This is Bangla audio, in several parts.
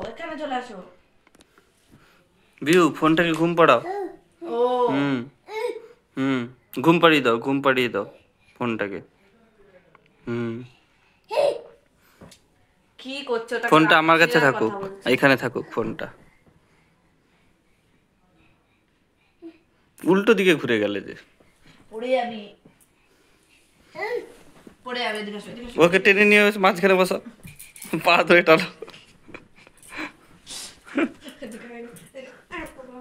এখানে চলে আসো। বিহু ফোনটাকে ঘুম পাড়াও। ও হুম ঘুম পাড়িয়ে দাও ফোনটাকে। হুম কি করছো? ওটা ফোনটা আমার কাছে কাছে আর থাকুক, কথা বলছো। এখানে থাকুক ফোনটা। উল্টো দিকে ঘুরে গেলে যে পড়ে যাবি, পড়ে যাবে। এদিকে আসো, এদিকে আসো। ওকে টেনে নিয়ে মাঝখানে বসো, পা ধরে টানো। এদিকে আয়, এদিকে আয়, বাবা।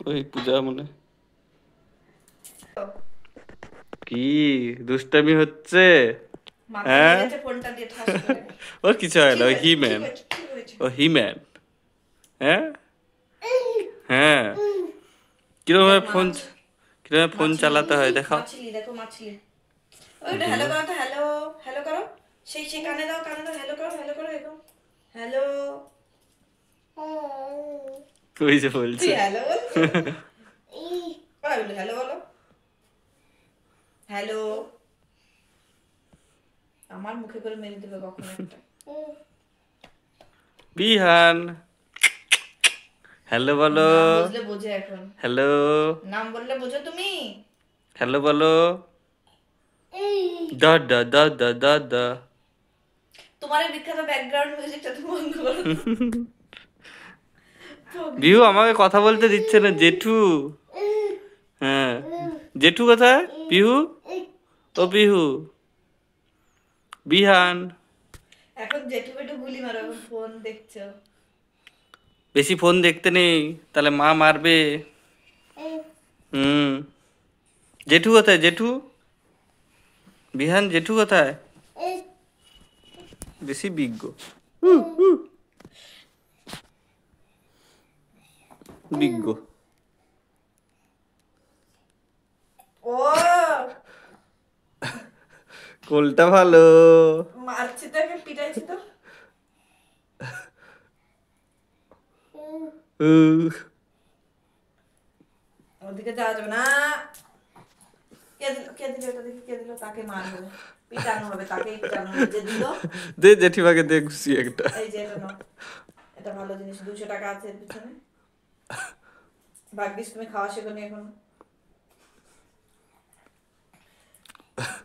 ওই পূজা মনে কি দুষ্টামি হচ্ছে? মাথা হ্যাঁ লেগেছে ফোনটা দিয়ে ঠাস করে। ওর কিছু হয় ঠিক না, ওই হয়েছে, ঠিক হিম্যান, হয়েছে, ঠিক হয়েছে। ও হিম্যান। হ্যাঁ হ্যাঁ কিরকম দেখ ফোন, মাছ, কিরকম ফোন মাছলি, চালাতে হয় দেখাও। মাছলি, দেখো মাছলি। ওইটা হ্যালো করো তো, হ্যালো, হ্যালো করো। সেই সেই কানে দাও, কানে দাও, হ্যালো করো, হ্যালো করো, দেখো। হ্যালো। ওই যে তুই বলছে। হ্যালো বলছো? ওরা বলে হ্যালো বলো। হ্যালো। আমার মুখে করে মেরে দেবে কখন একটা। বিহান হ্যালো বলো। নাম বুঝলে বোঝে এখন। হ্যালো নাম বললে বোঝো তুমি? হ্যালো বলো। দা দা দা দা দা দা। তোমার এই বিখ্যাত ব্যাকগ্রাউন্ড মিউজিকটা তুমি বন্ধ করো। বিহু আমাকে কথা বলতে দিচ্ছে না, জেঠু। হ্যাঁ জেঠু কোথায়? বিহু, ও বিহু, বিহান। এখন জেঠু বেটু গুলি মারো, এখন ফোন দেখছো। বেশি ফোন দেখতে নেই, তাহলে মা মারবে। হুম জেঠু কোথায়? জেঠু, বিহান জেঠু কোথায়? বেশি বিজ্ঞ, বিজ্ঞ। ও কোলটা ভালো। মারছি তো, এখন পিটাইছি তো। ওদিকে যাওয়া যাবে না। কে দিল, কে দিল এটা? দেখি কে দিল, তাকে মারবো, পিটানো হবে, তাকেই পিটানো হবে। যে দিল, দে জেঠিমাকে দে খুশি একটা। এই যে এটা নাও, এটা ভালো জিনিস, 200 টাকা আছে এর পিছনে। ভাগ্যিস তুমি খাওয়া শেখোনি এখন।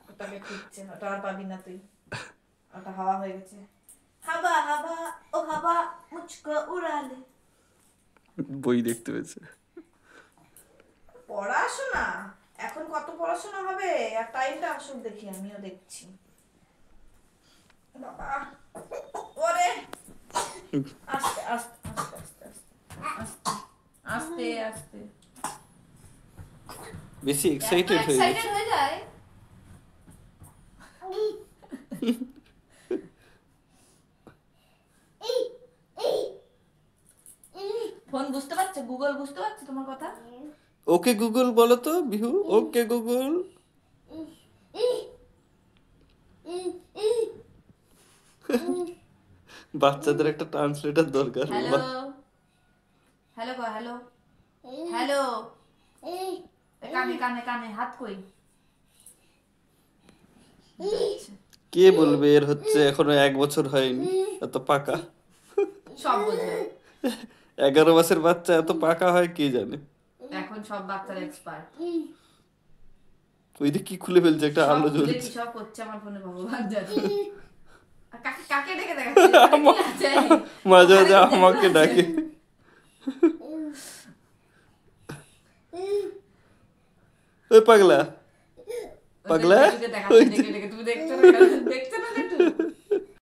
ওটাকে খুঁজছে, ওটা আর পাবি না তুই, ওটা হাওয়া হয়ে গেছে। হাবা হাবা, ও হাবা মুঝকো উড়ালে। বই দেখতে পেয়েছে। পড়াশোনা এখন কত পড়াশোনা হবে, আর টাইমটা আসুক দেখি, আমিও দেখছি। বাবা, ওরে, আস্তে আস্তে আস্তে আস্তে আস্তে আস্তে আস্তে। বেশি এক্সাইটেড হয়ে গেছে। এক্সাইটেড হয়ে যায়। ফোন বুঝতে পারছে, গুগল বুঝতে পারছে তোমার কথা? ওকে গুগল বলো তো বিহু, ওকে গুগল। বাচ্চাদের একটা ট্রান্সলেটর দরকার। হ্যালো, হ্যালো কো, হ্যালো, হ্যালো। কানে কানে কানে, হাত কই? কে বলবে এর হচ্ছে এখনো 1 বছর হয়নি, এত পাকা। সব বোঝে 11 মাসের বাচ্চা এত পাকা হয় কে জানে। এখন, সব বাচ্চারা এক্সপার্ট। ওই দিকে কি খুলে ফেলছে, একটা সব আলো খুলে জ্বলছে। কি সব করছে আমার ফোনে, ভগবান জানে। আর কাকে কাকে ডেকে দেখাচ্ছে, ওখানে কি আছে? মাঝে ওখানে মাঝে কি আমাকে দেখতে ডাকে। আছে? ওই পাগলা, ওদের পাগলা জেঠুকে দেখাচ্ছে ওই যে ডেকে ডেকে, তুমি দেখছো না? দেখছো না?